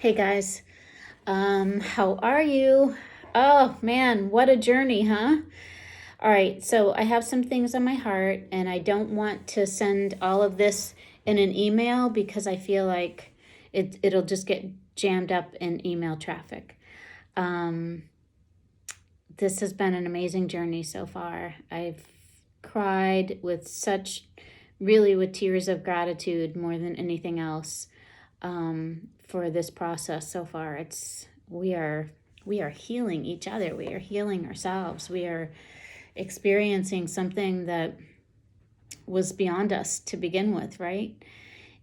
Hey guys, how are you? Oh man, what a journey, huh? All right, so I have some things on my heart, and I don't want to send all of this in an email because I feel like it'll just get jammed up in email traffic. Um, this has been an amazing journey so far. I've cried really with tears of gratitude more than anything else for this process so far. We are healing each other. We are healing ourselves. We are experiencing something that was beyond us to begin with, right?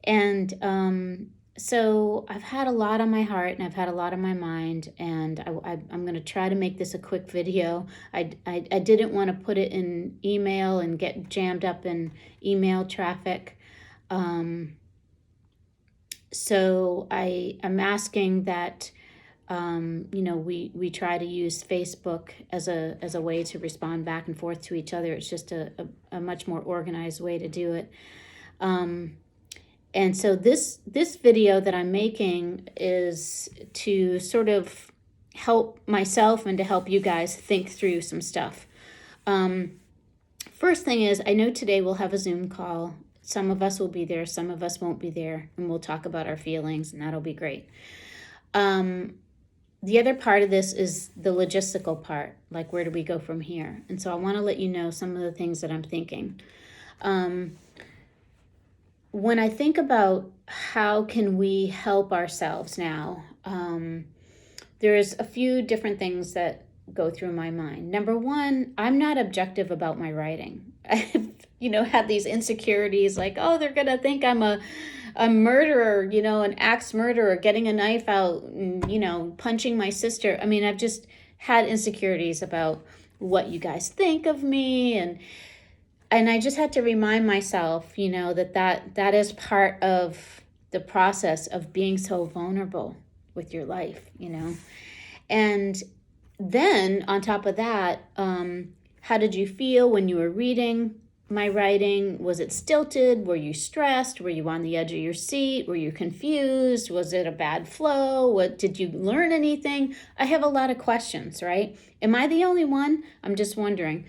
And so I've had a lot on my heart and I've had a lot on my mind, and I'm going to try to make this a quick video. I didn't want to put it in email and get jammed up in email traffic. So I'm asking that we try to use Facebook as a way to respond back and forth to each other. It's just a much more organized way to do it. And so this video that I'm making is to sort of help myself and to help you guys think through some stuff. First thing is, I know today we'll have a Zoom call. Some of us will be there, some of us won't be there, and we'll talk about our feelings, and that'll be great. The other part of this is the logistical part, like where do we go from here? And so I want to let you know some of the things that I'm thinking. When I think about how can we help ourselves now, there's a few different things that go through my mind. Number one, I'm not objective about my writing. I've, had these insecurities like, oh, they're going to think I'm a murderer, an axe murderer, getting a knife out, and, punching my sister. I mean, I've just had insecurities about what you guys think of me. And I just had to remind myself, that is part of the process of being so vulnerable with your life, And then on top of that, how did you feel when you were reading my writing? Was it stilted? Were you stressed? Were you on the edge of your seat? Were you confused? Was it a bad flow? Did you learn anything? I have a lot of questions, right? Am I the only one? I'm just wondering.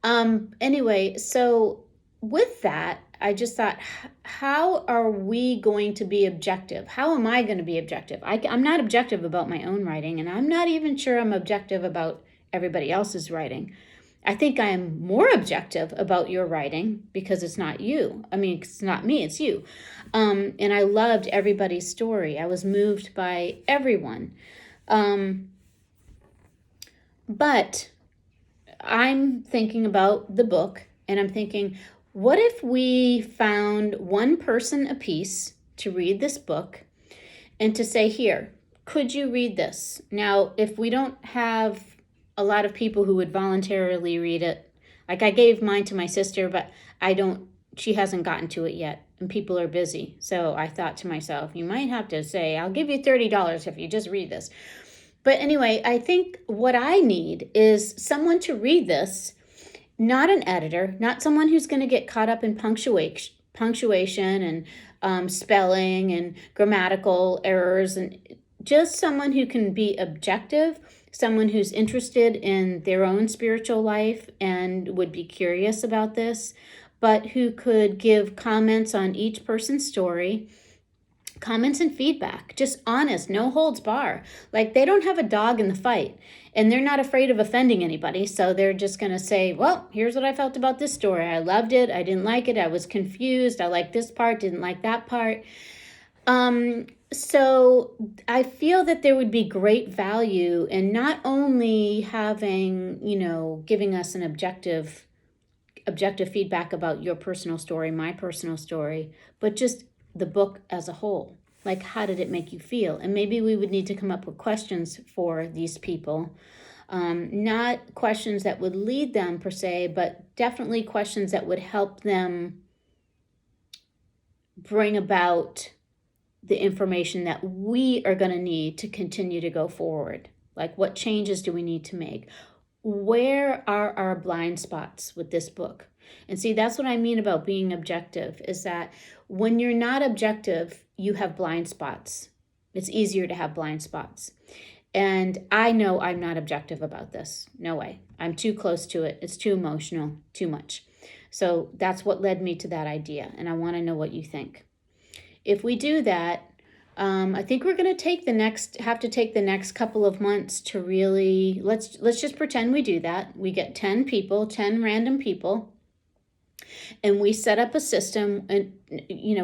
Anyway, so with that, I just thought, how are we going to be objective? How am I going to be objective? I'm not objective about my own writing, and I'm not even sure I'm objective about everybody else's writing. I think I am more objective about your writing because it's not you. I mean, it's not me, it's you. And I loved everybody's story. I was moved by everyone. But I'm thinking about the book, and I'm thinking, what if we found one person apiece to read this book and to say, here, could you read this? Now, if we don't have a lot of people who would voluntarily read it, like I gave mine to my sister, but she hasn't gotten to it yet, and people are busy. So I thought to myself, you might have to say, I'll give you $30 if you just read this. But anyway, I think what I need is someone to read this, not an editor, not someone who's going to get caught up in punctuation and spelling and grammatical errors, and just someone who can be objective, someone who's interested in their own spiritual life and would be curious about this, but who could give comments on each person's story. Comments and feedback, just honest, no holds bar. Like, they don't have a dog in the fight, and they're not afraid of offending anybody. So they're just going to say, well, here's what I felt about this story. I loved it. I didn't like it. I was confused. I liked this part, didn't like that part. So I feel that there would be great value in not only having, giving us an objective feedback about your personal story, my personal story, but just the book as a whole. Like, how did it make you feel? And maybe we would need to come up with questions for these people. Not questions that would lead them per se, but definitely questions that would help them bring about the information that we are going to need to continue to go forward. Like, what changes do we need to make? Where are our blind spots with this book? And see, that's what I mean about being objective, is that when you're not objective, you have blind spots. It's easier to have blind spots. And I know I'm not objective about this. No way. I'm too close to it. It's too emotional, too much. So that's what led me to that idea. And I want to know what you think. If we do that, I think we're going to have to take the next couple of months to really, let's just pretend we do that. We get 10 people, 10 random people, and we set up a system, and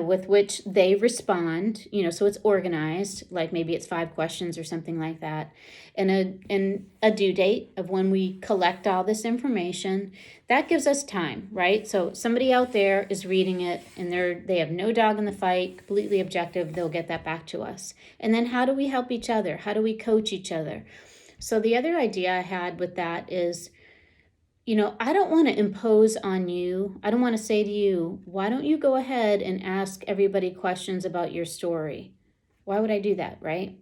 with which they respond, so it's organized, like maybe it's 5 questions or something like that, and a due date of when we collect all this information. That gives us time, right? So somebody out there is reading it, and they have no dog in the fight, completely objective. They'll get that back to us. And then how do we help each other? How do we coach each other? So the other idea I had with that is, I don't want to impose on you. I don't want to say to you, why don't you go ahead and ask everybody questions about your story? Why would I do that, right?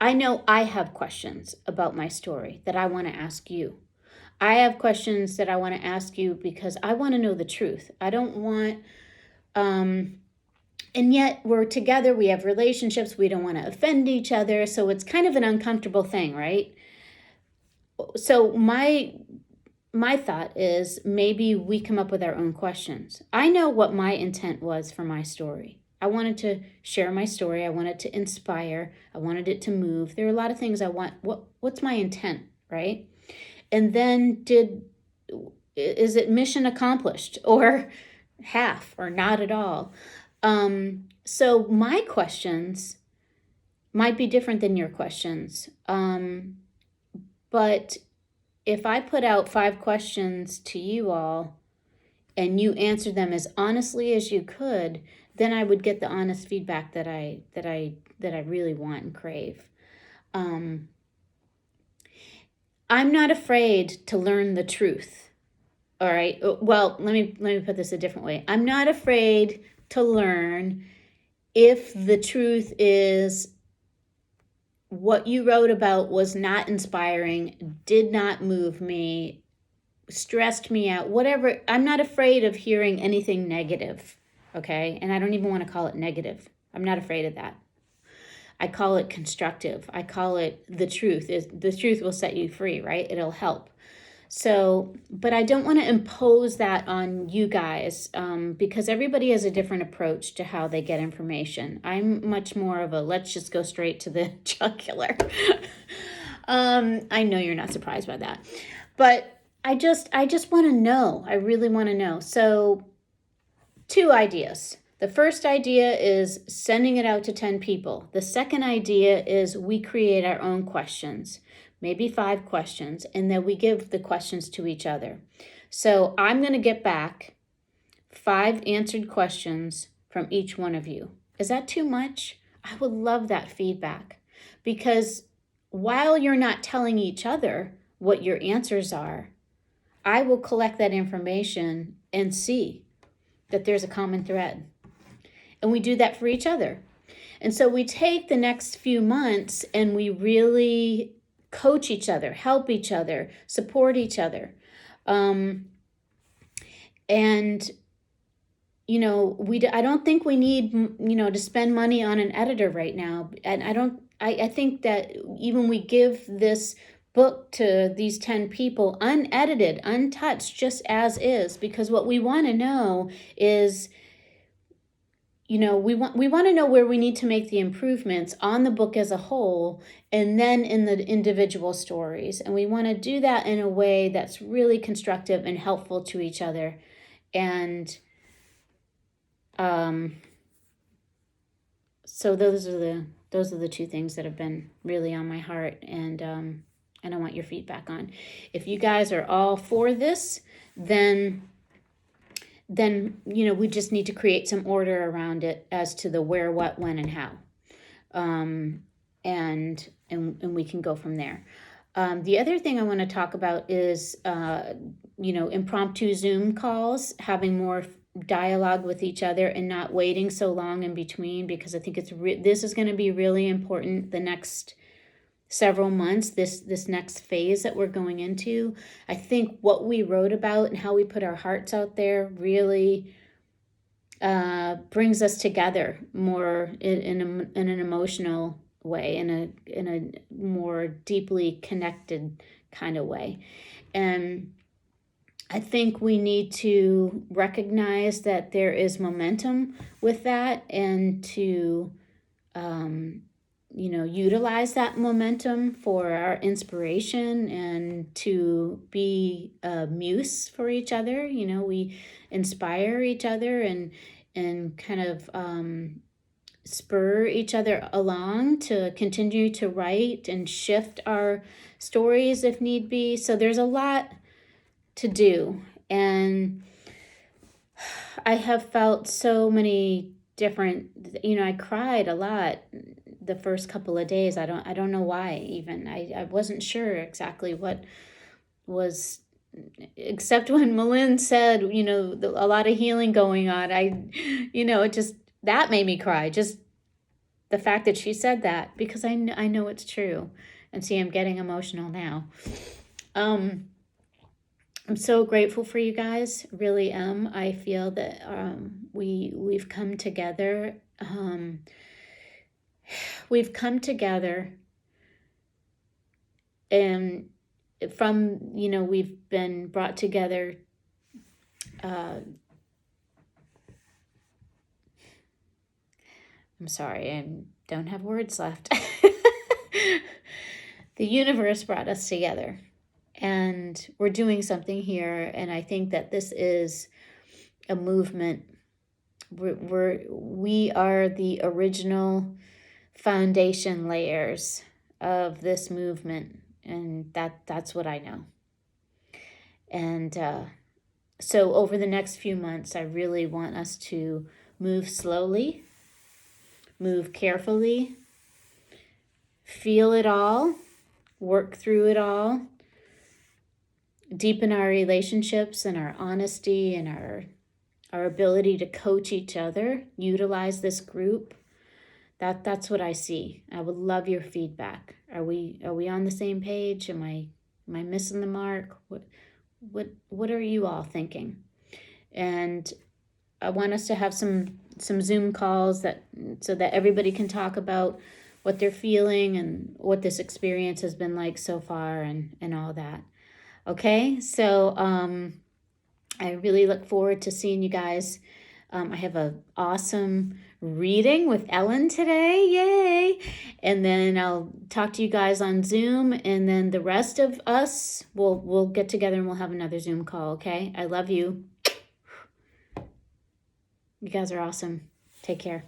I know I have questions about my story that I want to ask you. I have questions that I want to ask you because I want to know the truth. I don't want, and yet we're together, we have relationships, we don't want to offend each other. So it's kind of an uncomfortable thing, right? So my thought is maybe we come up with our own questions. I know what my intent was for my story. I wanted to share my story. I wanted to inspire. I wanted it to move. There are a lot of things I want. What's my intent, right? And then is it mission accomplished or half or not at all? So my questions might be different than your questions. But if I put out 5 questions to you all and you answer them as honestly as you could, then I would get the honest feedback that I really want and crave. I'm not afraid to learn the truth. All right. Well, let me put this a different way. I'm not afraid to learn if the truth is what you wrote about was not inspiring, did not move me, stressed me out, whatever. I'm not afraid of hearing anything negative, okay? And I don't even want to call it negative. I'm not afraid of that. I call it constructive. I call it the truth. The truth will set you free, right? It'll help. So, but I don't want to impose that on you guys because everybody has a different approach to how they get information. I'm much more of a let's just go straight to the jugular. I know you're not surprised by that, but I just want to know. I really want to know. So 2 ideas. The first idea is sending it out to 10 people. The second idea is we create our own questions. Maybe 5 questions, and then we give the questions to each other. So I'm going to get back 5 answered questions from each one of you. Is that too much? I would love that feedback because while you're not telling each other what your answers are, I will collect that information and see that there's a common thread. And we do that for each other. And so we take the next few months and we really coach each other, help each other, support each other. And I don't think we need, to spend money on an editor right now. And I think that even we give this book to these 10 people unedited, untouched, just as is, because what we want to know is, we want to know where we need to make the improvements on the book as a whole and then in the individual stories. And we want to do that in a way that's really constructive and helpful to each other. And so those are the 2 things that have been really on my heart and I want your feedback on. If you guys are all for this, then we just need to create some order around it as to the where, what, when, and how. And we can go from there. The other thing I want to talk about is, impromptu Zoom calls, having more dialogue with each other and not waiting so long in between, because I think this is going to be really important the next several months, this next phase that we're going into. I think what we wrote about and how we put our hearts out there really brings us together more in an emotional way, in a more deeply connected kind of way. And I think we need to recognize that there is momentum with that, and to utilize that momentum for our inspiration, and to be a muse for each other. We inspire each other, and kind of spur each other along to continue to write and shift our stories if need be. So there's a lot to do, and I have felt so many different, I cried a lot the first couple of days. I don't know why. Even I wasn't sure exactly what was, except when Malin said, a lot of healing going on. It just, that made me cry. Just the fact that she said that, because I know it's true. And see, I'm getting emotional now. I'm so grateful for you guys, really am. I feel that we've come together. We've come together, and we've been brought together. I'm sorry, I don't have words left. The universe brought us together. And we're doing something here, and I think that this is a movement. We are the original foundation layers of this movement, and that's what I know. And so over the next few months, I really want us to move slowly, move carefully, feel it all, work through it all, deepen our relationships and our honesty and our ability to coach each other, utilize this group. That's what I see. I would love your feedback. Are we on the same page? Am I missing the mark? What are you all thinking? And I want us to have some Zoom calls so that everybody can talk about what they're feeling and what this experience has been like so far, and all that. Okay, so I really look forward to seeing you guys. I have an awesome reading with Ellen today, yay! And then I'll talk to you guys on Zoom, and then the rest of us, we'll get together and we'll have another Zoom call, okay? I love you. You guys are awesome. Take care.